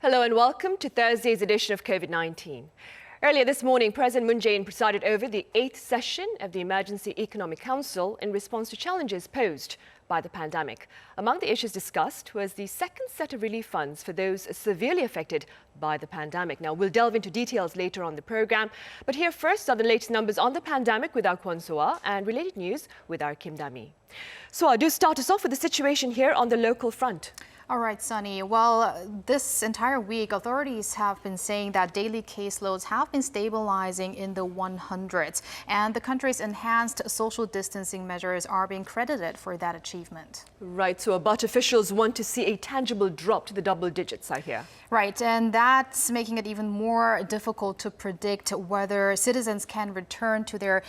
Hello and welcome to Thursday's edition of COVID-19. Earlier this morning, President Moon Jae-in presided over the 8th session of the Emergency Economic Council in response to challenges posed by the pandemic. Among the issues discussed was the second set of relief funds for those severely affected by the pandemic. Now, we'll delve into details later on the program, but here first are the latest numbers on the pandemic with our Kwon So-ah and related news with our Kim Da-mi. So, do start us off with the situation here on the local front. All right, Sunny. Well, this entire week, authorities have been saying that daily caseloads have been stabilizing in the 100s, and the country's enhanced social distancing measures are being credited for that achievement. Right, so but officials want to see a tangible drop to the double digits, I hear. Right, and that's making it even more difficult to predict whether citizens can return to their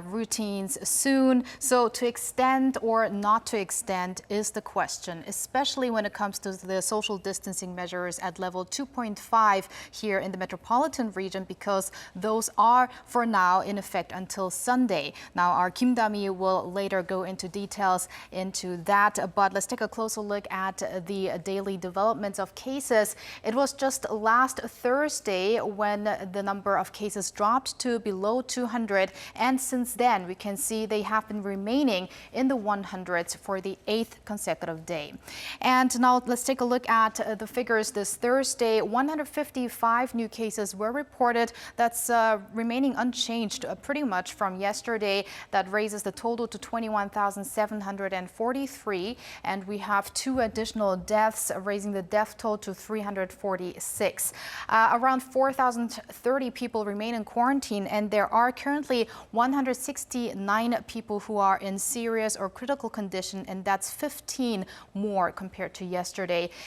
routines soon. So to extend or not to extend is the question, especially when it comes to the social distancing measures at level 2.5 here in the metropolitan region, because those are for now in effect until Sunday. Now, our Kim Da-mi will later go into details into that, but let's take a closer look at the daily developments of cases. It was just last Thursday when the number of cases dropped to below 200, and since then we can see they have been remaining in the 100s for the 8th consecutive day. And now let's take a look at the figures this Thursday. 155 new cases were reported. That's remaining unchanged pretty much from yesterday. That raises the total to 21,743. And we have 2 additional deaths, raising the death toll to 346. Around 4,030 people remain in quarantine, and there are currently 169 people who are in serious or critical condition, and that's 15 more compared to yesterday.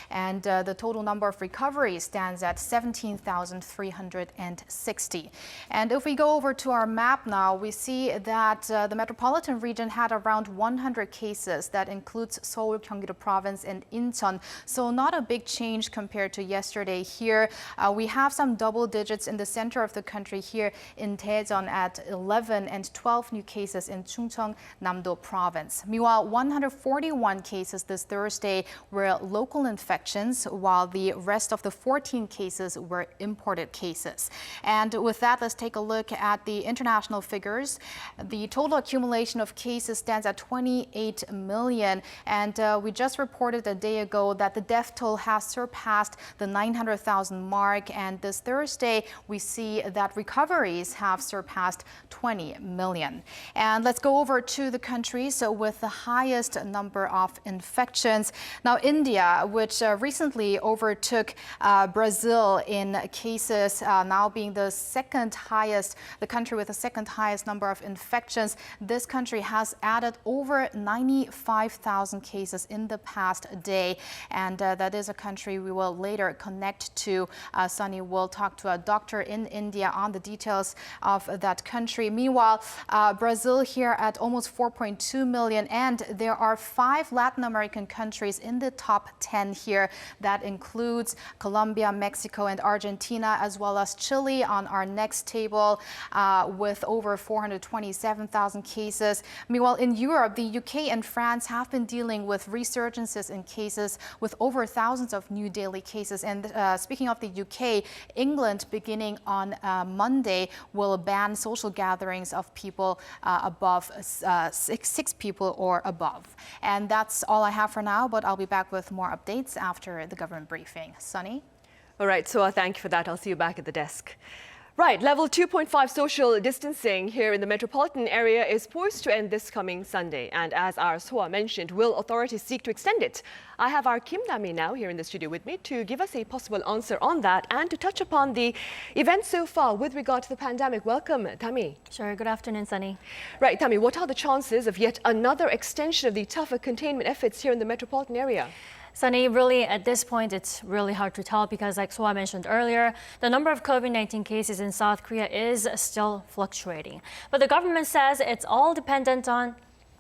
And the total number of recoveries stands at 17,360. And if we go over to our map now, we see that the metropolitan region had around 100 cases. That includes Seoul, Gyeonggi-do Province, and Incheon. So not a big change compared to yesterday here. We have some double digits in the center of the country here in Daejeon at 11 and 12 new cases in Chungcheong, Namdo Province. Meanwhile, 141 cases this Thursday were local infections, while the rest of the 14 cases were imported cases. And with that, let's take a look at the international figures. The total accumulation of cases stands at 28 million. And we just reported a day ago that the death toll has surpassed the 900,000 mark. And this Thursday, we see that recoveries have surpassed 20 million. And let's go over to the countries with the highest number of infections. Now, India, which recently overtook Brazil in cases, now being the second highest, the country with the second highest number of infections. This country has added over 95,000 cases in the past day, and that is a country we will later connect to. Sunny will talk to a doctor in India on the details of that country. Meanwhile, Brazil here at almost 4.2 million, and there are 5 Latin American countries in the top 10 here. That includes Colombia, Mexico, and Argentina, as well as Chile on our next table with over 427,000 cases. Meanwhile, in Europe, the UK and France have been dealing with resurgences in cases with over thousands of new daily cases. And speaking of the UK, England, beginning on Monday, will ban social gatherings of people above six people or above. And that's all I have for now, but I'll be back with more updates after the government briefing. Sunny? All right, so thank you for that. I'll see you back at the desk. Right, level 2.5 social distancing here in the metropolitan area is poised to end this coming Sunday. And as our So-ah mentioned, will authorities seek to extend it? I have our Kim Da-mi now here in the studio with me to give us a possible answer on that and to touch upon the events so far with regard to the pandemic. Welcome, Da-mi. Sure, good afternoon, Sunny. Right, Da-mi, what are the chances of yet another extension of the tougher containment efforts here in the metropolitan area? Sunny, really, at this point, it's really hard to tell because, like So-ah mentioned earlier, the number of COVID-19 cases in South Korea is still fluctuating. But the government says it's all dependent on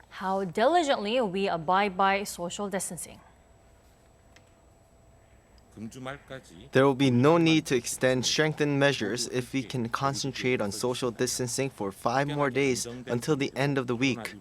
how diligently we abide by social distancing. There will be no need to extend strengthened measures if we can concentrate on social distancing for 5 more days until the end of the week.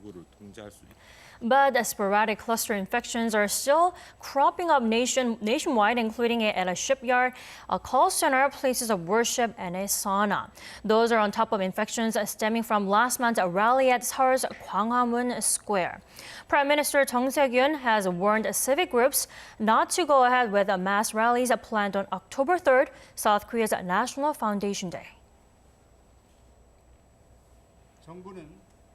But sporadic cluster infections are still cropping up nationwide, including at a shipyard, a call center, places of worship, and a sauna. Those are on top of infections stemming from last month's rally at Seoul's Gwanghwamun Square. Prime Minister Jung Se-kyun has warned civic groups not to go ahead with mass rallies planned on October 3rd, South Korea's National Foundation Day.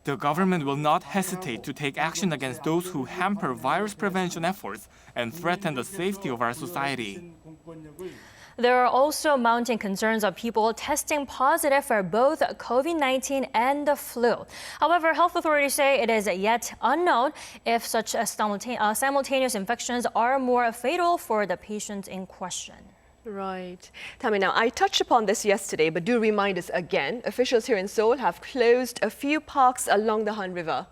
The government will not hesitate to take action against those who hamper virus prevention efforts and threaten the safety of our society. There are also mounting concerns of people testing positive for both COVID-19 and the flu. However, health authorities say it is yet unknown if such simultaneous infections are more fatal for the patients in question. Right. Tammy, now I touched upon this yesterday, but do remind us again. Officials here in Seoul have closed a few parks along the Han River.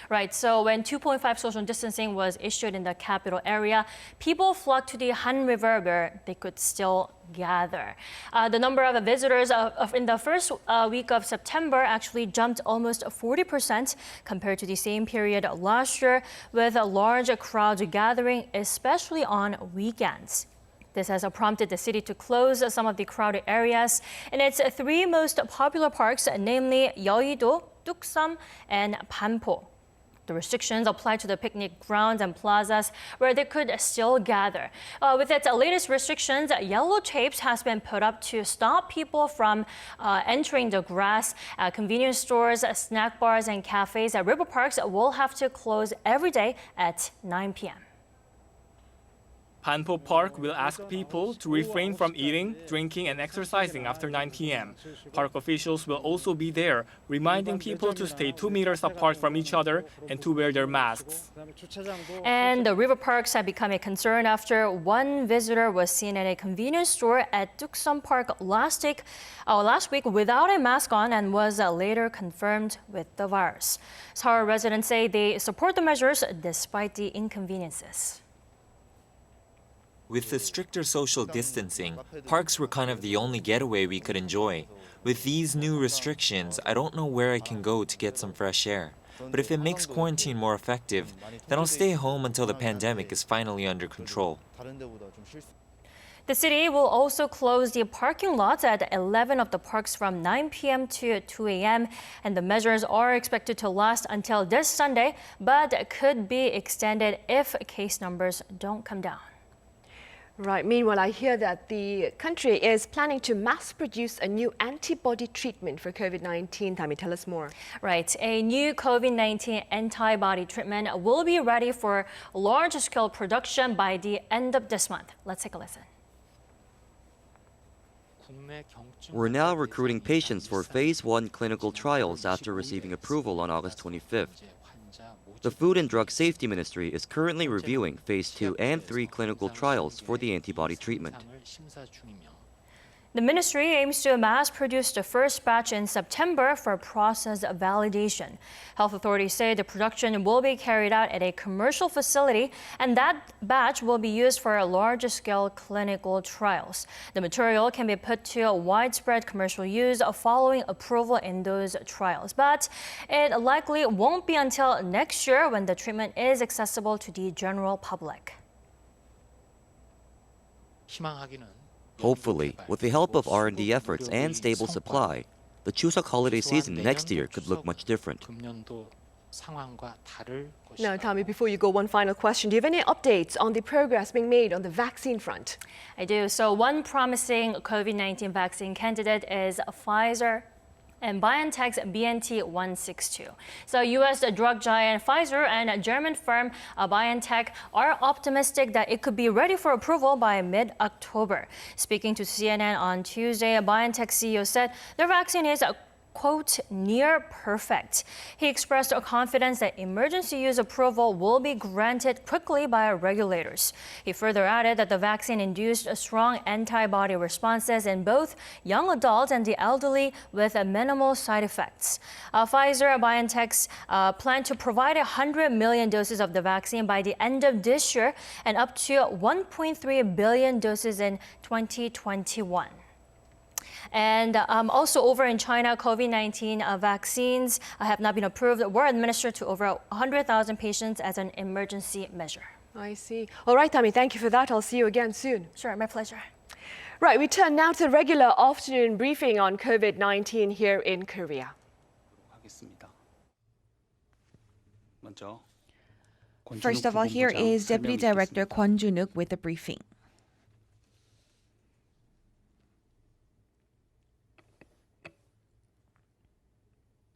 Right, so when 2.5 social distancing was issued in the capital area, people flocked to the Han River where they could still gather. The number of visitors in the first week of September actually jumped almost 40% compared to the same period last year, with large crowds gathering, especially on weekends. This has prompted the city to close some of the crowded areas in its three most popular parks, namely Yeouido, Tuksam, and Banpo. The restrictions apply to the picnic grounds and plazas where they could still gather. With its latest restrictions, yellow tapes has been put up to stop people from entering the grass. Convenience stores, snack bars, and cafes at river parks will have to close every day at 9 p.m. Banpo Park will ask people to refrain from eating, drinking, and exercising after 9 p.m. Park officials will also be there, reminding people to stay 2 meters apart from each other and to wear their masks. And the river parks have become a concern after one visitor was seen at a convenience store at Tuksam Park last week without a mask on and was later confirmed with the virus. Seoul residents say they support the measures despite the inconveniences. With the stricter social distancing, parks were kind of the only getaway we could enjoy. With these new restrictions, I don't know where I can go to get some fresh air. But if it makes quarantine more effective, then I'll stay home until the pandemic is finally under control. The city will also close the parking lots at 11 of the parks from 9 p.m. to 2 a.m. And the measures are expected to last until this Sunday, but could be extended if case numbers don't come down. Right. Meanwhile, I hear that the country is planning to mass produce a new antibody treatment for COVID-19. Tammy, tell us more. Right. A new COVID-19 antibody treatment will be ready for large-scale production by the end of this month. Let's take a listen. We're now recruiting patients for Phase 1 clinical trials after receiving approval on August 25th. The Food and Drug Safety Ministry is currently reviewing Phase 2 and 3 clinical trials for the antibody treatment. The ministry aims to mass produce the first batch in September for process validation. Health authorities say the production will be carried out at a commercial facility, and that batch will be used for large-scale clinical trials. The material can be put to widespread commercial use following approval in those trials. But it likely won't be until next year when the treatment is accessible to the general public. Hopefully, with the help of R&D efforts and stable supply, the Chuseok holiday season next year could look much different. Now, Tommy, before you go, one final question. Do you have any updates on the progress being made on the vaccine front? I do. So one promising COVID-19 vaccine candidate is Pfizer and BioNTech's BNT162. So U.S. drug giant Pfizer and German firm BioNTech are optimistic that it could be ready for approval by mid-October. Speaking to CNN on Tuesday, BioNTech CEO said their vaccine is quote, near perfect. He expressed a confidence that emergency use approval will be granted quickly by regulators. He further added that the vaccine induced strong antibody responses in both young adults and the elderly with minimal side effects. Pfizer BioNTech's plan to provide 100 million doses of the vaccine by the end of this year and up to 1.3 billion doses in 2021. And also over in China, COVID-19 vaccines have not been approved, were administered to over 100,000 patients as an emergency measure. I see. All right, Tammy, thank you for that. I'll see you again soon. Sure, my pleasure. Right, we turn now to the regular afternoon briefing on COVID-19 here in Korea. First of all, here is Deputy Director Kwon Junuk with the briefing.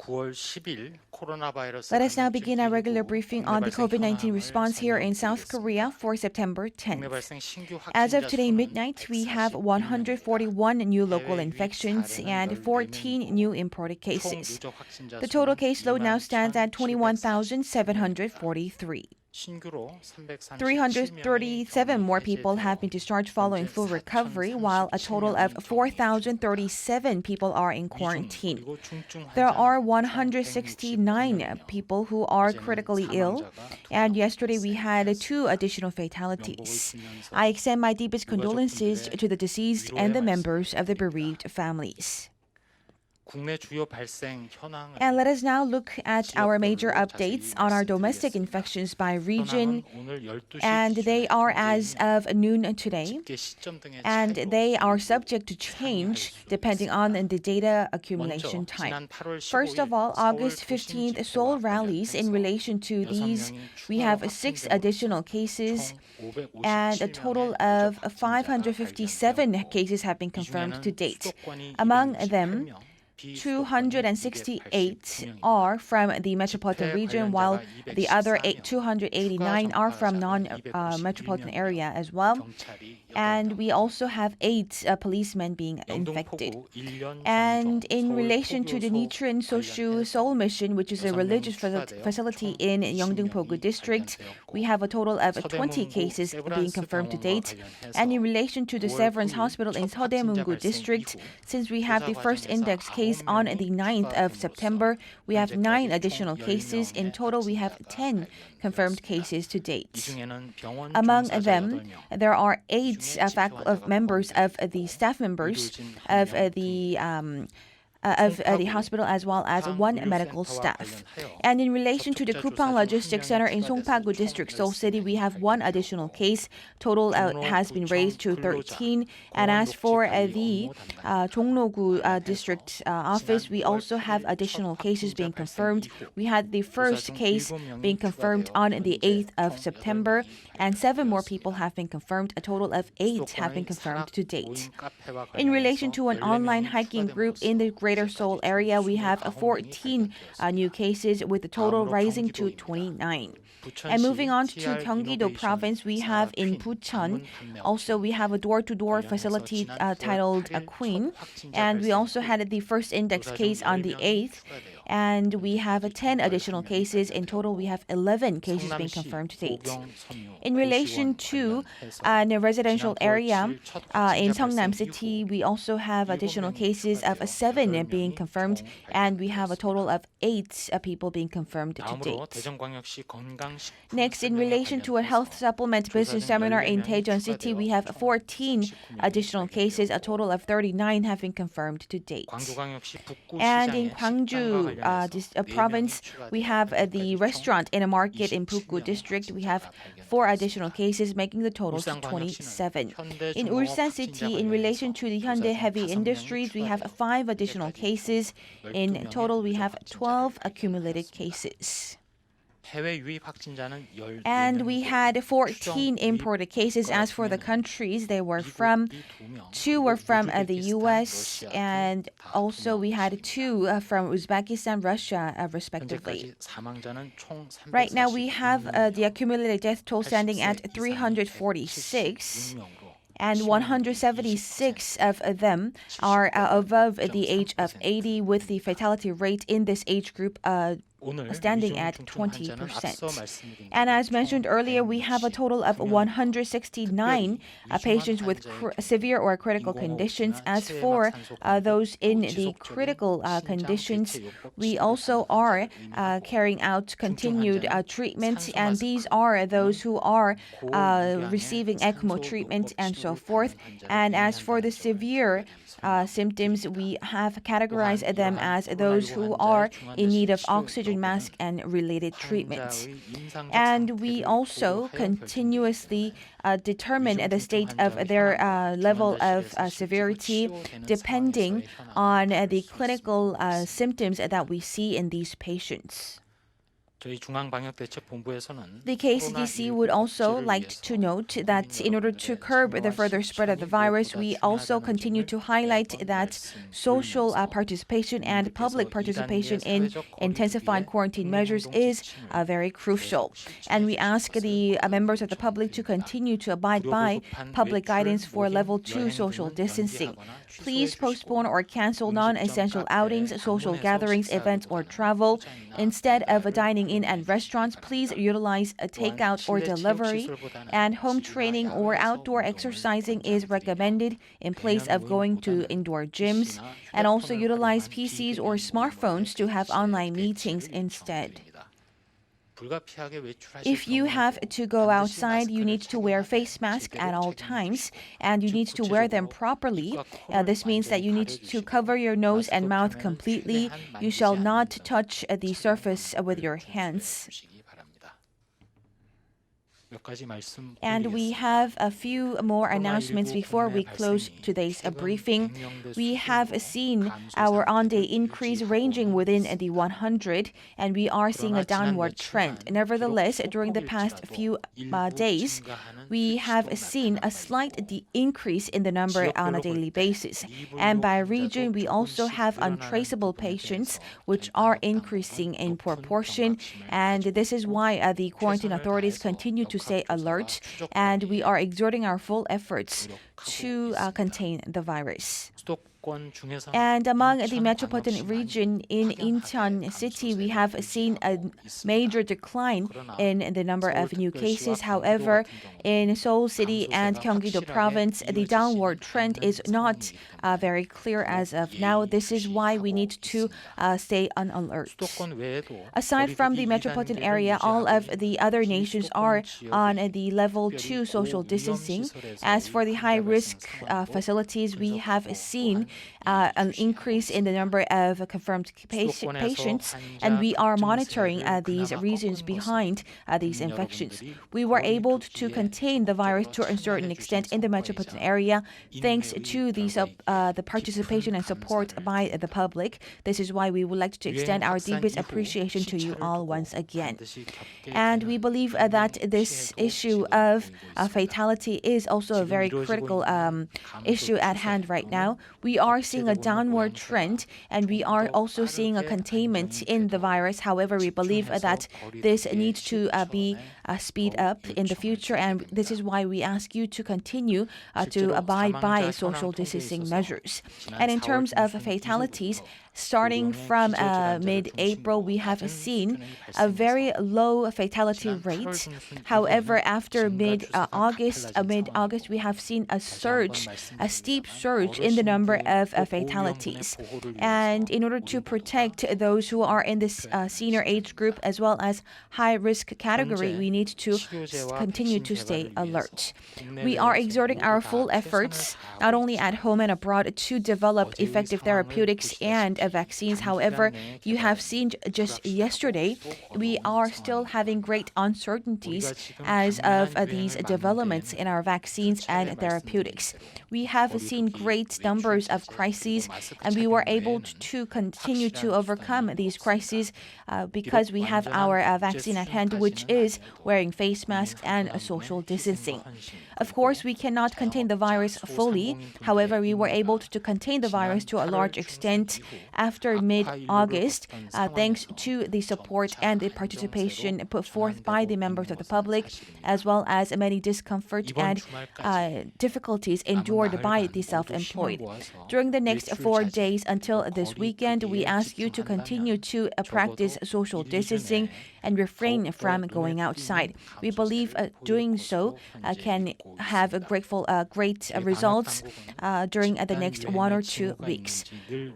Let us now begin our regular briefing on the COVID-19 response here in South Korea for September 10th. As of today midnight, we have 141 new local infections and 14 new imported cases. The total caseload now stands at 21,743. 337 more people have been discharged following full recovery, while a total of 4,037 people are in quarantine. There are 169 people who are critically ill, and yesterday we had 2 additional fatalities. I extend my deepest condolences to the deceased and the members of the bereaved families. And let us now look at our major updates on our domestic infections by region. And they are as of noon today. And they are subject to change depending on the data accumulation time. First of all, August 15th, Seoul rallies. In relation to these, we have 6 additional cases. And a total of 557 cases have been confirmed to date. Among them, 268 are from the metropolitan region, while the other 289 are from non-metropolitan area as well. And we also have 8 policemen being infected. And in relation to the Nichiren Soshu Seoul Mission, which is a religious facility in Yeongdeung-Pogu District, we have a total of 20 cases being confirmed to date. And in relation to the Severance Hospital in Seodaemungu District, since we have the first index case on the 9th of September, we have 9 additional cases. In total, we have 10 confirmed cases to date. Among them, there are 8 members of the staff members of the hospital, as well as 1 medical staff. And in relation to the Kupang Logistics Center in Songpa-gu District, Seoul City, we have 1 additional case. Total has been raised to 13. And as for the Jongno-gu District Office, we also have additional cases being confirmed. We had the first case being confirmed on the 8th of September, and 7 more people have been confirmed. A total of 8 have been confirmed to date. In relation to an online hiking group in the Greater Seoul area, we have 14 new cases, with the total rising to 29. And moving on to Gyeonggi-do province, we have in Bucheon, also we have a door-to-door facility titled Queen, and we also had the first index case on the 8th. And we have 10 additional cases. In total, we have 11 cases being confirmed to date. In relation to the residential area in Seongnam City, we also have additional cases of 7 being confirmed, and we have a total of 8 people being confirmed to date. Next, in relation to a health supplement business seminar in Daejeon City, we have 14 additional cases. A total of 39 have been confirmed to date. And in Gwangju province, we have the restaurant in a market in Bukgu District. We have 4 additional cases, making the total to 27. In Ulsan City, in relation to the Hyundai Heavy Industries, we have 5 additional cases. In total, we have 12 accumulated cases. And we had 14 imported cases. As for the countries, 2 were from the US, and also we had 2 from Uzbekistan, Russia, respectively. Right now, we have the accumulated death toll standing at 346. And 176 of them are above the age of 80, with the fatality rate in this age group standing at 20%. And as mentioned earlier, we have a total of 169 patients with severe or critical conditions. As for those in the critical conditions, we also are carrying out continued treatment, and these are those who are receiving ECMO treatment and so forth. And as for the severe symptoms, we have categorized them as those who are in need of oxygen mask and related treatments. And we also continuously determine the state of their level of severity depending on the clinical symptoms that we see in these patients. The KCDC would also like to note that in order to curb the further spread of the virus, we also continue to highlight that social participation and public participation in intensified quarantine measures is very crucial. And we ask the members of the public to continue to abide by public guidance for level 2 social distancing. Please postpone or cancel non-essential outings, social gatherings, events, or travel. Instead of dining in at restaurants, please utilize a takeout or delivery. And home training or outdoor exercising is recommended in place of going to indoor gyms. And also utilize PCs or smartphones to have online meetings instead. If you have to go outside, you need to wear face masks at all times, and you need to wear them properly. This means that you need to cover your nose and mouth completely. You shall not touch the surface with your hands. And we have a few more announcements before we close today's briefing. We have seen our on-day increase ranging within the 100, and we are seeing a downward trend. Nevertheless, during the past few days, we have seen a slight increase in the number on a daily basis. And by region, we also have untraceable patients, which are increasing in proportion. And this is why the quarantine authorities continue to stay alert, and we are exerting our full efforts to contain the virus. And among the metropolitan region in Incheon City, we have seen a major decline in the number of new cases. However, in Seoul City and Gyeonggi-do Province, the downward trend is not very clear as of now. This is why we need to stay on alert. Aside from the metropolitan area, all of the other nations are on the level 2 social distancing. As for the high-risk facilities, we have seen an increase in the number of confirmed patients, and we are monitoring these reasons behind these infections. We were able to contain the virus to a certain extent in the metropolitan area thanks to the participation and support by the public. This is why we would like to extend our deepest appreciation to you all once again. And we believe that this issue of fatality is also a very critical issue at hand right now. We are seeing a downward trend, and we are also seeing a containment in the virus. However, we believe that this needs to be speed up in the future, and this is why we ask you to continue to abide by social distancing measures. And in terms of fatalities, starting from mid-April, we have seen a very low fatality rate. However, after mid-August, we have seen a steep surge in the number of fatalities. And in order to protect those who are in this senior age group as well as high-risk category, we need to continue to stay alert. We are exerting our full efforts, not only at home and abroad, to develop effective therapeutics and vaccines. However, you have seen just yesterday, we are still having great uncertainties as of these developments in our vaccines and therapeutics. We have seen great numbers of crises, and we were able to continue to overcome these crises because we have our vaccine at hand, which is wearing face masks and social distancing. Of course, we cannot contain the virus fully. However, we were able to contain the virus to a large extent after mid-August, thanks to the support and the participation put forth by the members of the public, as well as many discomfort and difficulties endured by the self-employed. During the next 4 days until this weekend, we ask you to continue to practice social distancing and refrain from going outside. We believe doing so can have great results during the next 1 or 2 weeks.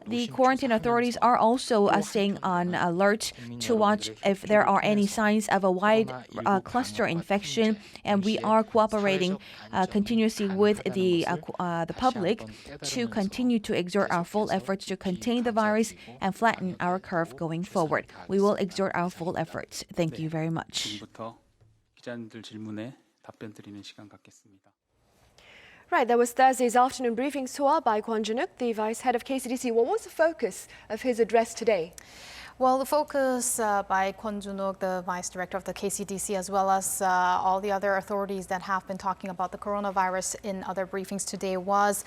The quarantine authorities are also staying on alert to watch if there are any signs of a wide cluster infection, and we are cooperating continuously with the public to continue to exert our full efforts to contain the virus and flatten our curve going forward. We will exert our full efforts. Thank you very much. Right, that was Thursday's afternoon briefing by Kwon Junuk, the Vice Head of KCDC. What was the focus of his address today? Well, the focus by Kwon Junuk, the Vice Director of the KCDC, as well as all the other authorities that have been talking about the coronavirus in other briefings today was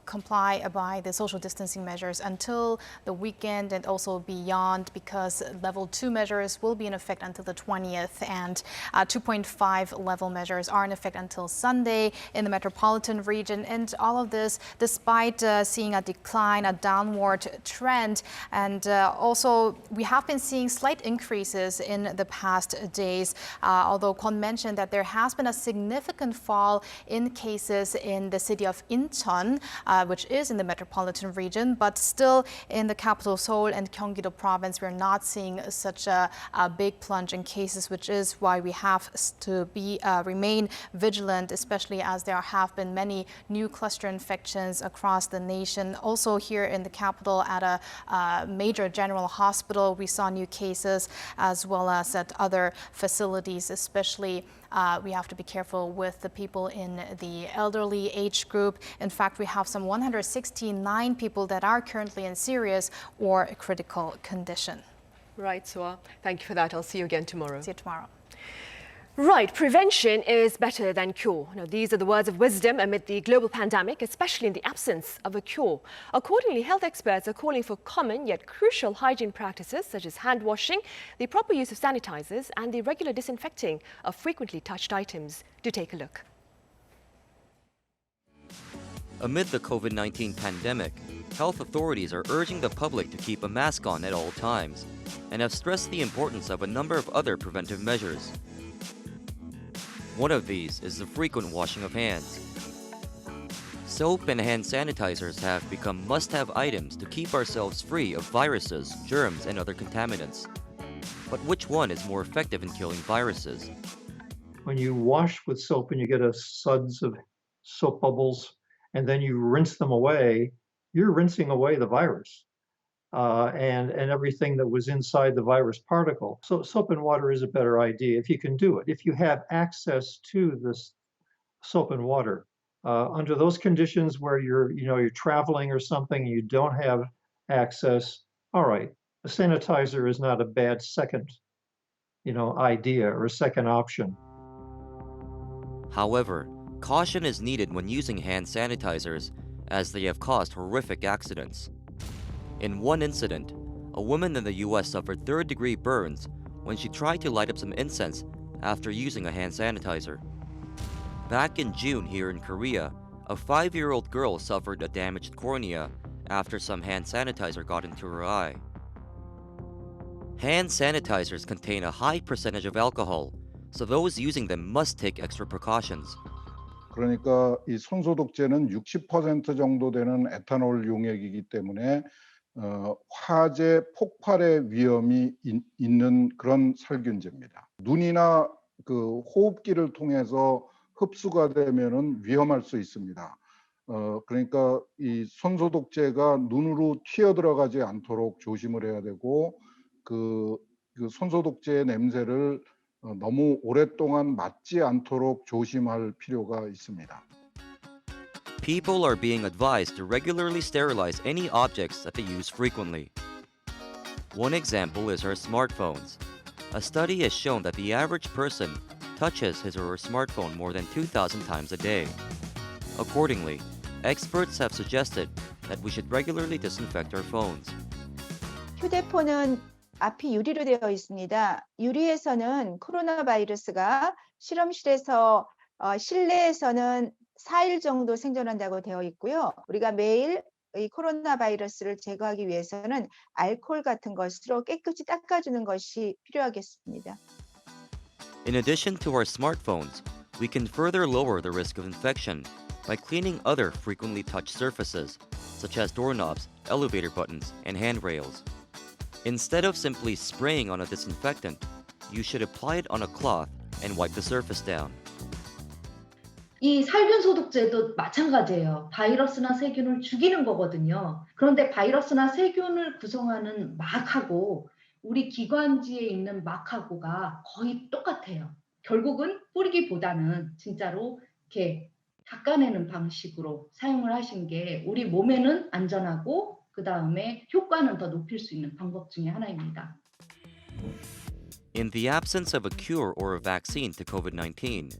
comply by the social distancing measures until the weekend and also beyond, because level 2 measures will be in effect until the 20th, and 2.5 level measures are in effect until Sunday in the metropolitan region. And all of this despite seeing a decline, a downward trend, and also we have been seeing slight increases in the past days, although Kwon mentioned that there has been a significant fall in cases in the city of Incheon, which is in the metropolitan region, but still in the capital Seoul and Gyeonggi-do province, we're not seeing such a big plunge in cases, which is why we have to remain vigilant, especially as there have been many new cluster infections across the nation. Also here in the capital at a major general hospital, we saw new cases, as well as at other facilities, especially we have to be careful with the people in the elderly age group. In fact, we have some 169 people that are currently in serious or critical condition. Right, Soa. Thank you for that. I'll see you again tomorrow. See you tomorrow. Right, prevention is better than cure. Now, these are the words of wisdom amid the global pandemic, especially in the absence of a cure. Accordingly, health experts are calling for common yet crucial hygiene practices such as hand washing, the proper use of sanitizers, and the regular disinfecting of frequently touched items. Do take a look. Amid the COVID-19 pandemic, health authorities are urging the public to keep a mask on at all times and have stressed the importance of a number of other preventive measures. One of these is the frequent washing of hands. Soap and hand sanitizers have become must-have items to keep ourselves free of viruses, germs, and other contaminants. But which one is more effective in killing viruses? When you wash with soap and you get a suds of soap bubbles, and then you rinse them away, you're rinsing away the virus and everything that was inside the virus particle. So soap and water is a better idea if you can do it. If you have access to this soap and water, under those conditions where you're traveling or something, and you don't have access, all right, a sanitizer is not a bad second, idea or a second option. However, caution is needed when using hand sanitizers, as they have caused horrific accidents. In one incident, a woman in the US suffered third-degree burns when she tried to light up some incense after using a hand sanitizer. Back in June here in Korea, a 5-year-old girl suffered a damaged cornea after some hand sanitizer got into her eye. Hand sanitizers contain a high percentage of alcohol, so those using them must take extra precautions. 그러니까 이 손소독제는 60% 정도 되는 에탄올 용액이기 때문에 화재 폭발의 위험이 있는 그런 살균제입니다. 눈이나 그 호흡기를 통해서 흡수가 되면은 위험할 수 있습니다. 그러니까 이 손소독제가 눈으로 튀어 들어가지 않도록 조심을 해야 되고 그 손소독제의 냄새를 너무 오랫동안 맡지 않도록 조심할 필요가 있습니다. People are being advised to regularly sterilize any objects that they use frequently. One example is our smartphones. A study has shown that the average person touches his or her smartphone more than 2,000 times a day. Accordingly, experts have suggested that we should regularly disinfect our phones. 휴대폰은 앞이 유리로 되어 있습니다. 유리에서는 코로나 바이러스가 실험실에서 실내에서는 4일 정도 생존한다고 되어 있고요. 우리가 매일 이 코로나 바이러스를 제거하기 위해서는 알코올 같은 것으로 깨끗이 닦아주는 것이 필요하겠습니다. In addition to our smartphones, we can further lower the risk of infection by cleaning other frequently touched surfaces, such as doorknobs, elevator buttons, and handrails. Instead of simply spraying on a disinfectant, you should apply it on a cloth and wipe the surface down. 이 살균 소독제도 마찬가지예요. 바이러스나 세균을 죽이는 거거든요. 그런데 바이러스나 세균을 구성하는 막하고 우리 기관지에 있는 막하고가 거의 똑같아요. 결국은 뿌리기보다는 진짜로 이렇게 닦아내는 방식으로 사용을 하신 게 우리 몸에는 안전하고 그 다음에 효과는 더 높일 수 있는 방법 중에 하나입니다. In the absence of a cure or a vaccine to COVID-19,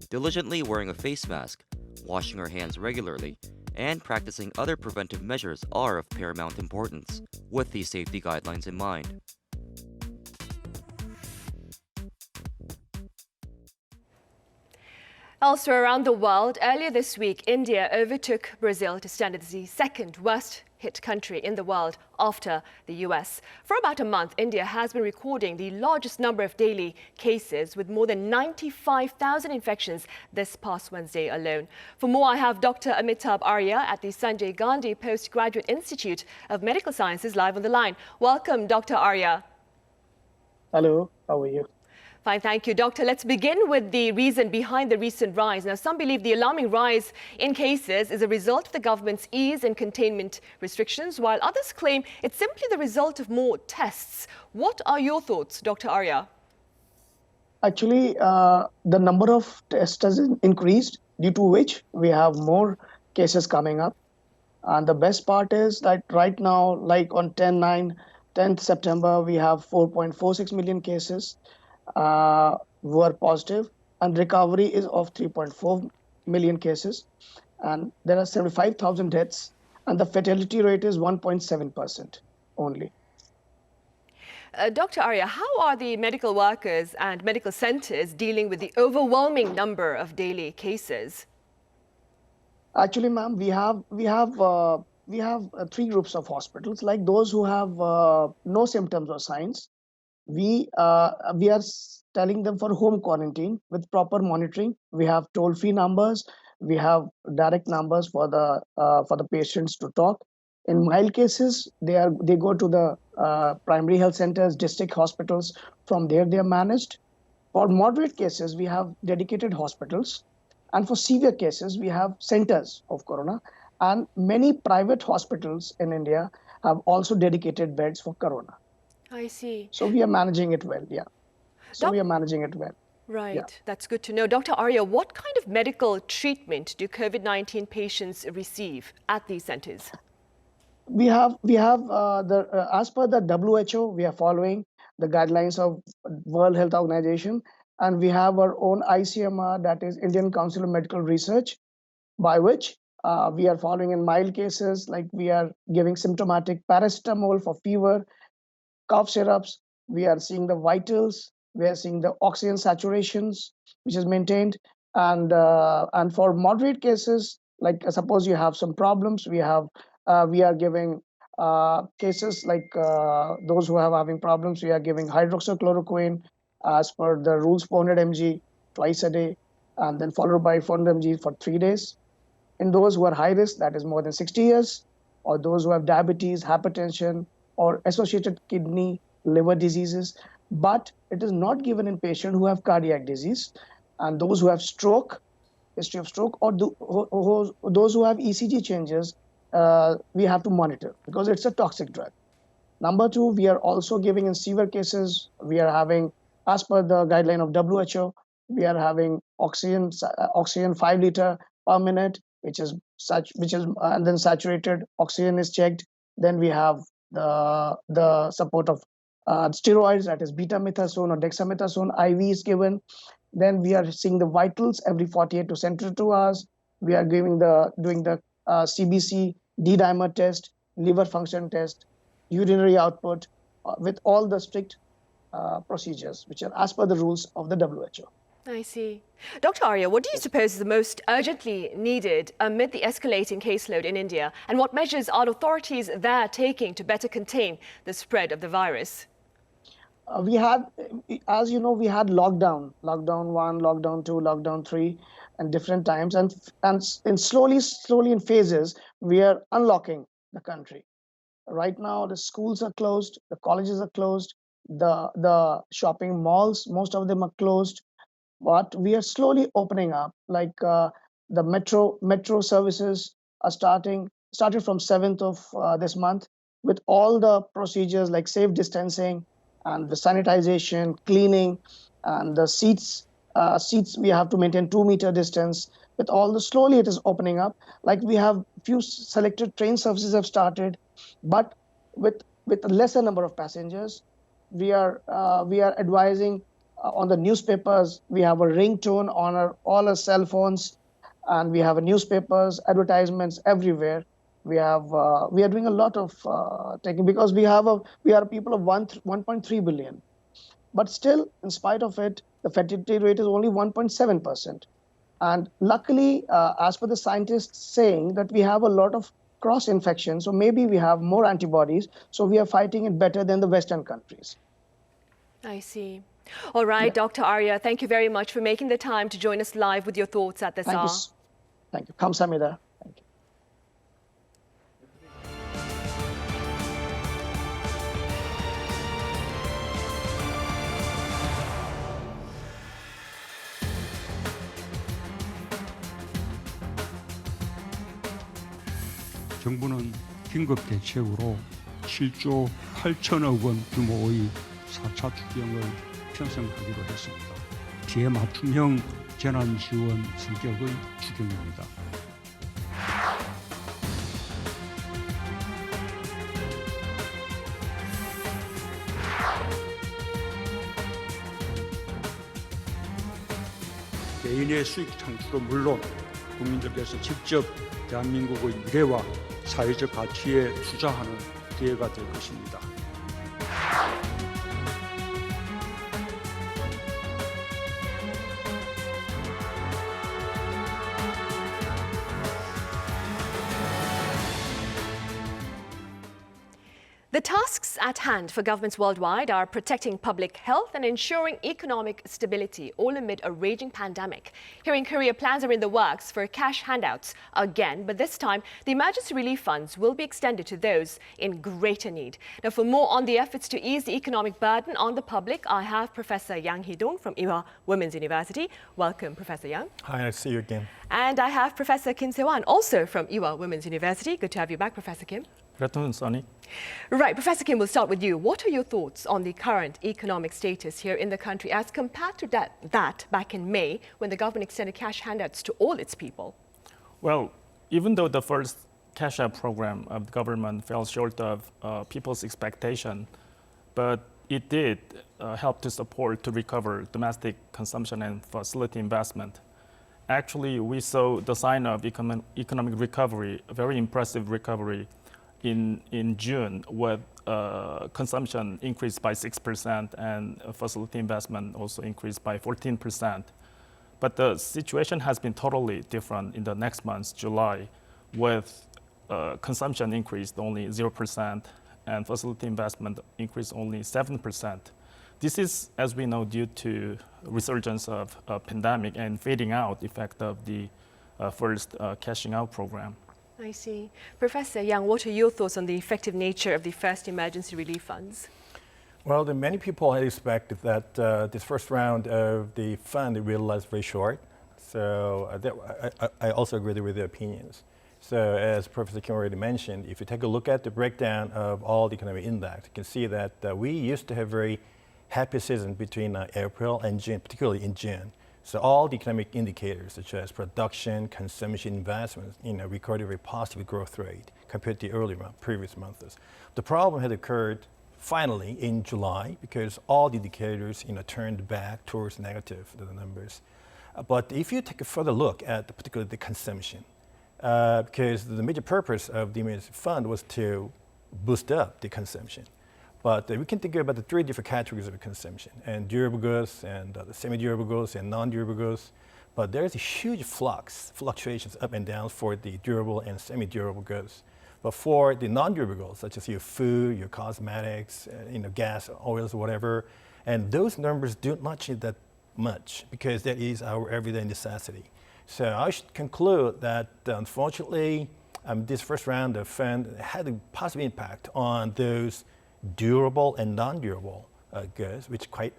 diligently wearing a face mask, washing our hands regularly, and practicing other preventive measures are of paramount importance, with these safety guidelines in mind. Elsewhere around the world, earlier this week, India overtook Brazil to stand as the second worst hit country in the world after the US. For about a month, India has been recording the largest number of daily cases, with more than 95,000 infections this past Wednesday alone. For more, I have Dr. Amitabh Arya at the Sanjay Gandhi Postgraduate Institute of Medical Sciences live on the line. Welcome, Dr. Arya. Hello, how are you? Fine, thank you. Doctor, let's begin with the reason behind the recent rise. Now, some believe the alarming rise in cases is a result of the government's ease and containment restrictions, while others claim it's simply the result of more tests. What are your thoughts, Dr. Arya? Actually, the number of tests has increased, due to which we have more cases coming up. And the best part is that right now, like on 10th September, we have 4.46 million cases were positive, and recovery is of 3.4 million cases, and there are 75,000 deaths, and the fatality rate is 1.7% only. Dr. Arya, how are the medical workers and medical centers dealing with the overwhelming number of daily cases? Actually, ma'am, we have three groups of hospitals, like those who have no symptoms or signs. We are telling them for home quarantine with proper monitoring. We have toll-free numbers. We have direct numbers for the patients to talk. In mild cases, they go to the primary health centers, district hospitals. From there, they are managed. For moderate cases, we have dedicated hospitals, and for severe cases, we have centers of corona. And many private hospitals in India have also dedicated beds for corona. I see. So we are managing it well, yeah. We are managing it well. Right, yeah. That's good to know. Dr. Arya, what kind of medical treatment do COVID-19 patients receive at these centers? We have as per the WHO, we are following the guidelines of World Health Organization, and we have our own ICMR, that is Indian Council of Medical Research, by which we are following in mild cases, like we are giving symptomatic paracetamol for fever, cough syrups. We are seeing the vitals. We are seeing the oxygen saturations, which is maintained. And for moderate cases, like suppose you have some problems, we are giving cases like those who are having problems. We are giving hydroxychloroquine as per the rules, 400 mg twice a day, and then followed by 400 mg for 3 days. In those who are high risk, that is more than 60 years, or those who have diabetes, hypertension, or associated kidney, liver diseases, but it is not given in patients who have cardiac disease, and those who have stroke, history of stroke, or those who have ECG changes, we have to monitor because it's a toxic drug. Number two, we are also giving in severe cases, we are having, as per the guideline of WHO, we are having oxygen 5 liter per minute, and then saturated oxygen is checked. Then we have the support of steroids, that is beta-methasone or dexamethasone, IV is given. Then we are seeing the vitals every 48 to 72 hours. We are doing the CBC, D-dimer test, liver function test, urinary output, with all the strict procedures which are as per the rules of the WHO. I see. Dr. Arya, what do you suppose is the most urgently needed amid the escalating caseload in India? And what measures are authorities there taking to better contain the spread of the virus? We had, as you know, we had lockdown 1, lockdown 2, lockdown 3, and different times. And slowly in phases, we are unlocking the country. Right now, the schools are closed, the colleges are closed, the shopping malls, most of them are closed. But we are slowly opening up, like the metro services are started from 7th of this month, with all the procedures like safe distancing and the sanitization, cleaning, and the seats we have to maintain 2-meter distance. With all the slowly it is opening up. Like we have few selected train services have started, but with a lesser number of passengers. We are advising. On the newspapers, we have a ringtone on all our cell phones, and we have newspapers, advertisements everywhere. We are doing a lot of taking, because we are people of 1.3 billion, but still, in spite of it, the fatality rate is only 1.7%. And luckily, as per the scientists saying that we have a lot of cross infections, so maybe we have more antibodies, so we are fighting it better than the Western countries. I see. All right, yeah. Dr. Arya, thank you very much for making the time to join us live with your thoughts at this hour. Thank you. 감사합니다. Thank you. 정부는 긴급 대책으로 7조 8천억 원 규모의 4차 추경을 편성하기로 했습니다. 피해 맞춤형 재난지원 성격의 추경입니다. 개인의 수익 창출은 물론 국민들께서 직접 대한민국의 미래와 사회적 가치에 투자하는 기회가 될 것입니다. The tasks at hand for governments worldwide are protecting public health and ensuring economic stability, all amid a raging pandemic. Here in Korea, plans are in the works for cash handouts again, but this time, the emergency relief funds will be extended to those in greater need. Now, for more on the efforts to ease the economic burden on the public, I have Professor Yang Hee-dong from Ewha Women's University. Welcome, Professor Yang. Hi, nice to see you again. And I have Professor Kim Se-wan, also from Ewha Women's University. Good to have you back, Professor Kim. Good afternoon, Sunny. Right, Professor Kim, we'll start with you. What are your thoughts on the current economic status here in the country as compared to that back in May when the government extended cash handouts to all its people? Well, even though the first cash out program of the government fell short of people's expectation, but it did help to support to recover domestic consumption and facility investment. Actually, we saw the sign of economic recovery, a very impressive recovery in June, with consumption increased by 6% and facility investment also increased by 14%. But the situation has been totally different in the next month, July, with consumption increased only 0% and facility investment increased only 7%. This is, as we know, due to resurgence of pandemic and fading out effect of the first cashing out program. I see. Professor Yang, what are your thoughts on the effective nature of the first emergency relief funds? Well, many people had expected that this first round of the fund will last very short. So I also agree with their opinions. So as Professor Kim already mentioned, if you take a look at the breakdown of all the economic index, you can see that we used to have very happy season between April and June, particularly in June. So all the economic indicators, such as production, consumption, investments, recorded a very positive growth rate compared to the previous months. The problem had occurred finally in July because all the indicators, turned back towards negative, the numbers. But if you take a further look at particularly the consumption, because the major purpose of the emergency fund was to boost up the consumption. But we can think about the three different categories of consumption, and durable goods, and the semi-durable goods, and non-durable goods. But there's a huge fluctuations up and down for the durable and semi-durable goods. But for the non-durable goods, such as your food, your cosmetics, gas, oils, whatever, and those numbers do not change that much because that is our everyday necessity. So I should conclude that unfortunately, this first round of fund had a positive impact on those durable and non-durable goods, which quite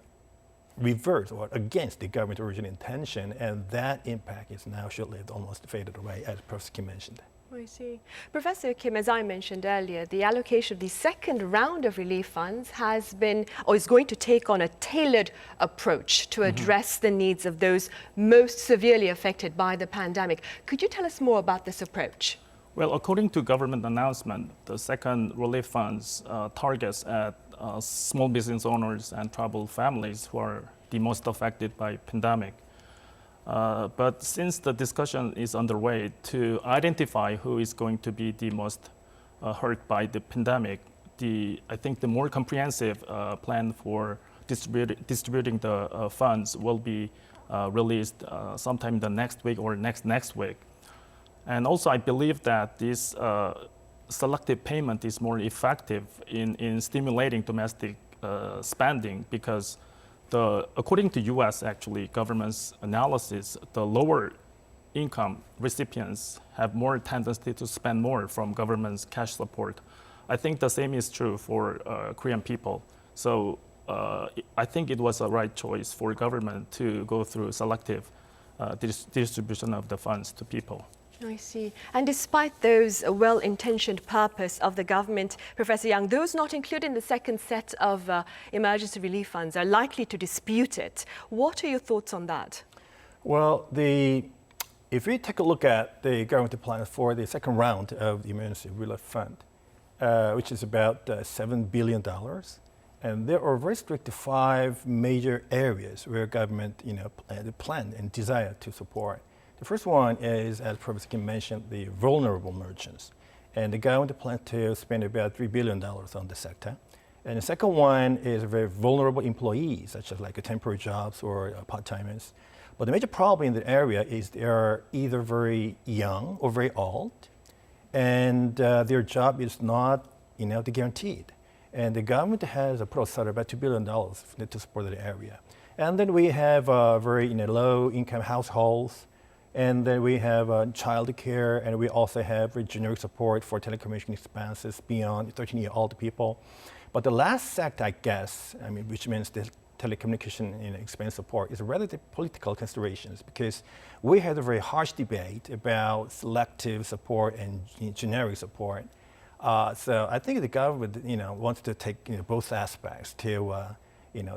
reverse or against the government's original intention, and that impact is now short-lived, almost faded away, as Professor Kim mentioned. I see. Professor Kim, as I mentioned earlier, the allocation of the second round of relief funds has been, or is going to take on a tailored approach to address the needs of those most severely affected by the pandemic. Could you tell us more about this approach? Well, according to government announcement, the second relief funds targets at small business owners and troubled families who are the most affected by pandemic. But since the discussion is underway to identify who is going to be the most hurt by the pandemic, I think the more comprehensive plan for distributing the funds will be released sometime the next week or next week. And also, I believe that this selective payment is more effective in stimulating domestic spending because according to U.S. actually government's analysis, the lower income recipients have more tendency to spend more from government's cash support. I think the same is true for Korean people. So I think it was a right choice for government to go through selective distribution of the funds to people. I see. And despite those well-intentioned purpose of the government, Professor Yang, those not included in the second set of emergency relief funds are likely to dispute it. What are your thoughts on that? Well, if we take a look at the government plan for the second round of the emergency relief fund, which is about $7 billion, and there are very strict 5 major areas where government, plan and desire to support. The first one is, as Professor Kim mentioned, the vulnerable merchants. And the government plans to spend about $3 billion on the sector. And the second one is very vulnerable employees, such as like temporary jobs or part-timers. But the major problem in the area is they are either very young or very old, and their job is not guaranteed. And the government has put aside about $2 billion to support the area. And then we have very low-income households. And then we have child care, and we also have generic support for telecommunication expenses beyond 13-year-old people. But the last sector, I guess, which means the telecommunication expense support, is rather the political considerations, because we had a very harsh debate about selective support and generic support. So I think the government, wants to take both aspects to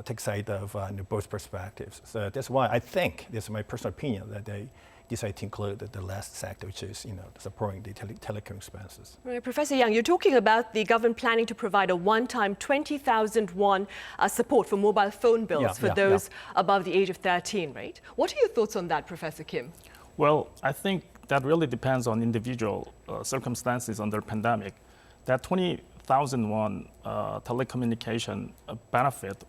take side of both perspectives. So that's why I think, this is my personal opinion, that they decided to include the last sector, which is supporting the telecom expenses. Right, Professor Yang, you're talking about the government planning to provide a one-time 20,000 won support for mobile phone bills for those above the age of 13, right? What are your thoughts on that, Professor Kim? Well, I think that really depends on individual circumstances under pandemic. That 20,000 won telecommunication benefit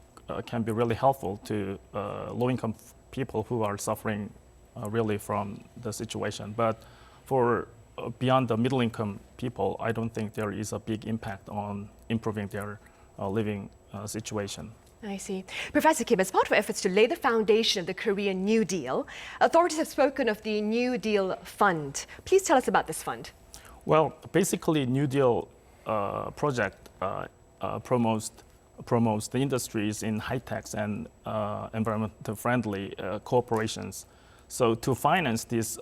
can be really helpful to low-income people who are suffering really from the situation. But for beyond the middle-income people, I don't think there is a big impact on improving their living situation. I see. Professor Kim, as part of efforts to lay the foundation of the Korean New Deal, authorities have spoken of the New Deal Fund. Please tell us about this fund. Well, basically, New Deal project promotes the industries in high-tech and environmental friendly corporations. So to finance this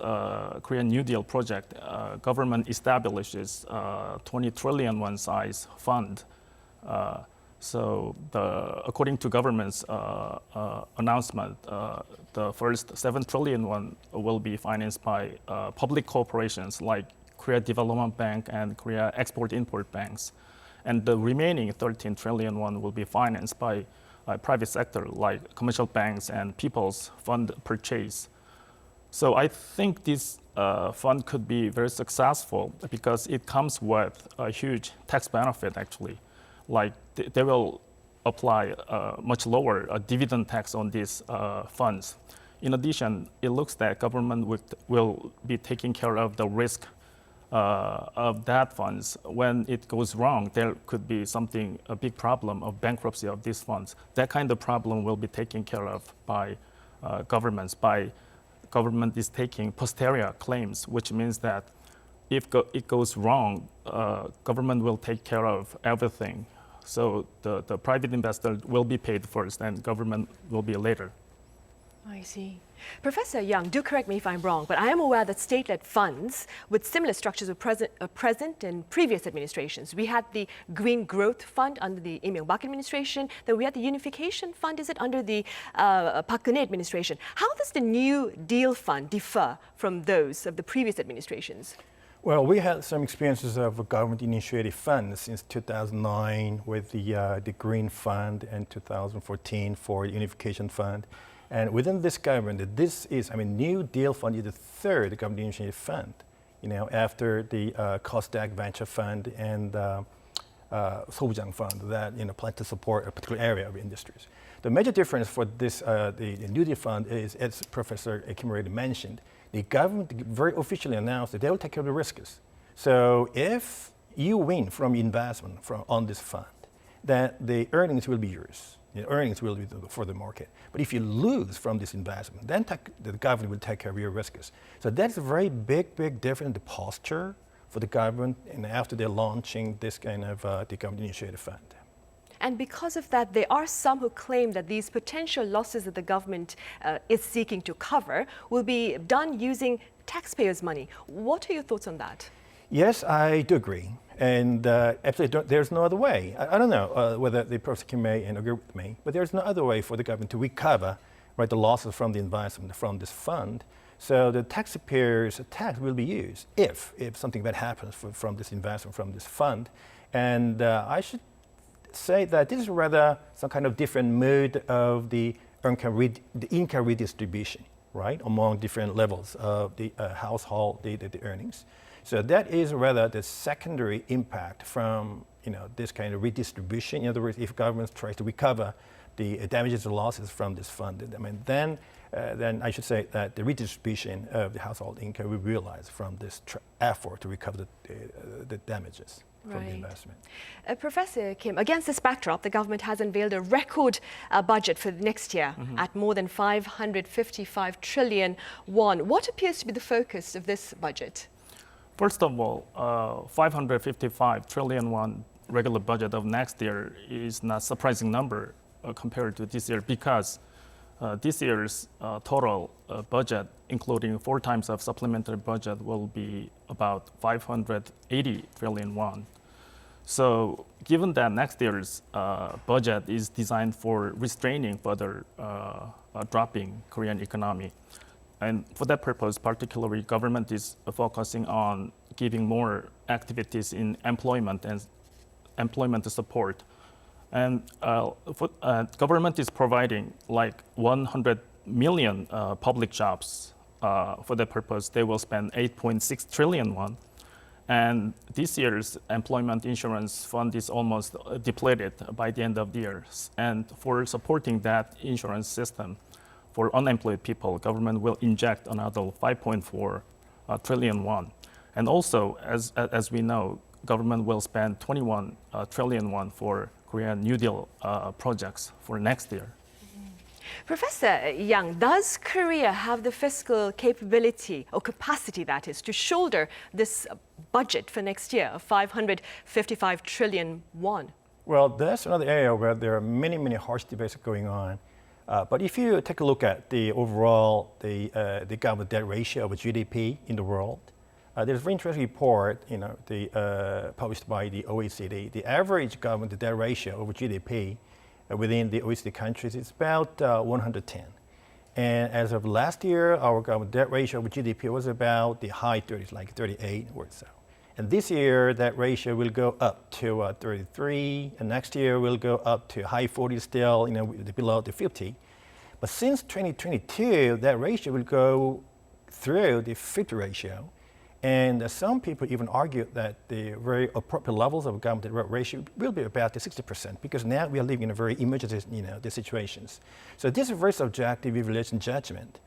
Korean New Deal project, government establishes 20 trillion won size fund. According to government's announcement, the first 7 trillion won will be financed by public corporations like Korea Development Bank and Korea Export-Import Banks. And the remaining 13 trillion won will be financed by private sector like commercial banks and people's fund purchase. So I think this fund could be very successful because it comes with a huge tax benefit actually. like they will apply a much lower dividend tax on these funds. In addition, it looks that government will be taking care of the risk of that funds. When it goes wrong, there could be a big problem of bankruptcy of these funds. That kind of problem will be taken care of by governments. Government is taking posterior claims, which means that if it goes wrong, government will take care of everything. So the private investor will be paid first and government will be later. I see. Professor Young, do correct me if I'm wrong, but I am aware that state-led funds with similar structures were present in previous administrations. We had the Green Growth Fund under the Lee Myung-bak administration, then we had the Unification Fund, is it, under the Park Geun-hye administration. How does the New Deal Fund differ from those of the previous administrations? Well, we had some experiences of government-initiated funds since 2009 with the Green Fund and 2014 for the Unification Fund. And within this government, New Deal Fund is the third government-initiated fund, after the COSDAC Venture Fund and Sobujang Fund that, plan to support a particular area of industries. The major difference for this, the New Deal Fund is, as Professor Kim already mentioned, the government very officially announced that they will take care of the risks. So if you win from investment on this fund, then the earnings will be yours. The earnings will be for the market. But if you lose from this investment, then the government will take care of your risks. So that's a very big difference in the posture for the government and after they're launching this kind of the government-initiated fund. And because of that, there are some who claim that these potential losses that the government is seeking to cover will be done using taxpayers' money. What are your thoughts on that? Yes, I do agree. And absolutely, there's no other way. I don't know whether the Professor Kim may agree with me, but there's no other way for the government to recover the losses from the investment from this fund. So the taxpayers' tax will be used if something bad happens from this investment from this fund. And I should say that this is rather some kind of different mode of the income redistribution, right, among different levels of the household, the earnings. So that is rather the secondary impact from this kind of redistribution. In other words, if government tries to recover the damages and losses from this fund, then I should say that the redistribution of the household income will be realized from this effort to recover the damages from the investment. Professor Kim, against this backdrop, the government has unveiled a record budget for next year at more than 555 trillion won. What appears to be the focus of this budget? First of all, 555 trillion won regular budget of next year is not a surprising number compared to this year because this year's total budget, including 4 times of supplementary budget, will be about 580 trillion won. So given that next year's budget is designed for restraining further dropping Korean economy, and for that purpose, particularly, government is focusing on giving more activities in employment and employment support. And government is providing like 100 million public jobs. For that purpose, they will spend 8.6 trillion won. And this year's employment insurance fund is almost depleted by the end of the year. And for supporting that insurance system, for unemployed people, government will inject another 5.4 trillion won. And also, as we know, government will spend 21 trillion won for Korean New Deal projects for next year. Professor Young, does Korea have the fiscal capability or capacity, that is, to shoulder this budget for next year of 555 trillion won? Well, that's another area where there are many harsh debates going on. But if you take a look at the overall the government debt ratio of GDP in the world, there's a very interesting report, published by the OECD. The average government debt ratio over GDP within the OECD countries is about 110. And as of last year, our government debt ratio over GDP was about the high 30s, like 38 or so. And this year, that ratio will go up to 33, and next year will go up to high 40s still, below the 50. But since 2022, that ratio will go through the 50 ratio. And some people even argue that the very appropriate levels of government debt ratio will be about the 60%, because now we are living in a very emergency, the situations. So this is a very subjective evaluation judgment.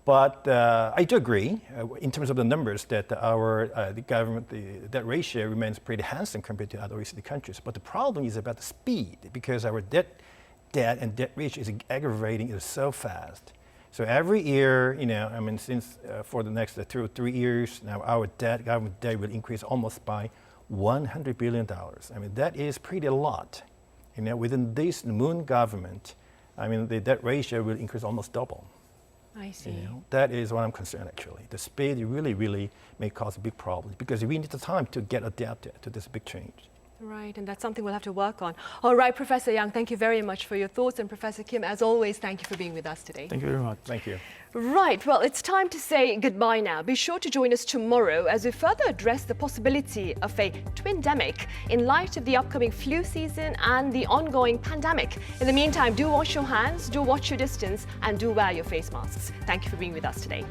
But I do agree, in terms of the numbers, that the government debt ratio remains pretty handsome compared to other OECD countries. But the problem is about the speed, because our debt and debt ratio is aggravating it so fast. So every year, since for the next 2 or 3 years, now our government debt will increase almost by $100 billion. That is pretty a lot. Within this Moon government, the debt ratio will increase almost double. I see. That is what I'm concerned, actually. The speed really may cause big problems, because we need the time to get adapted to this big change. Right, and that's something we'll have to work on. All right, Professor Yang, thank you very much for your thoughts. And Professor Kim, as always, thank you for being with us today. Thank you very much. Thank you. Right, well, it's time to say goodbye now. Be sure to join us tomorrow as we further address the possibility of a twindemic in light of the upcoming flu season and the ongoing pandemic. In the meantime, do wash your hands, do watch your distance, and do wear your face masks. Thank you for being with us today.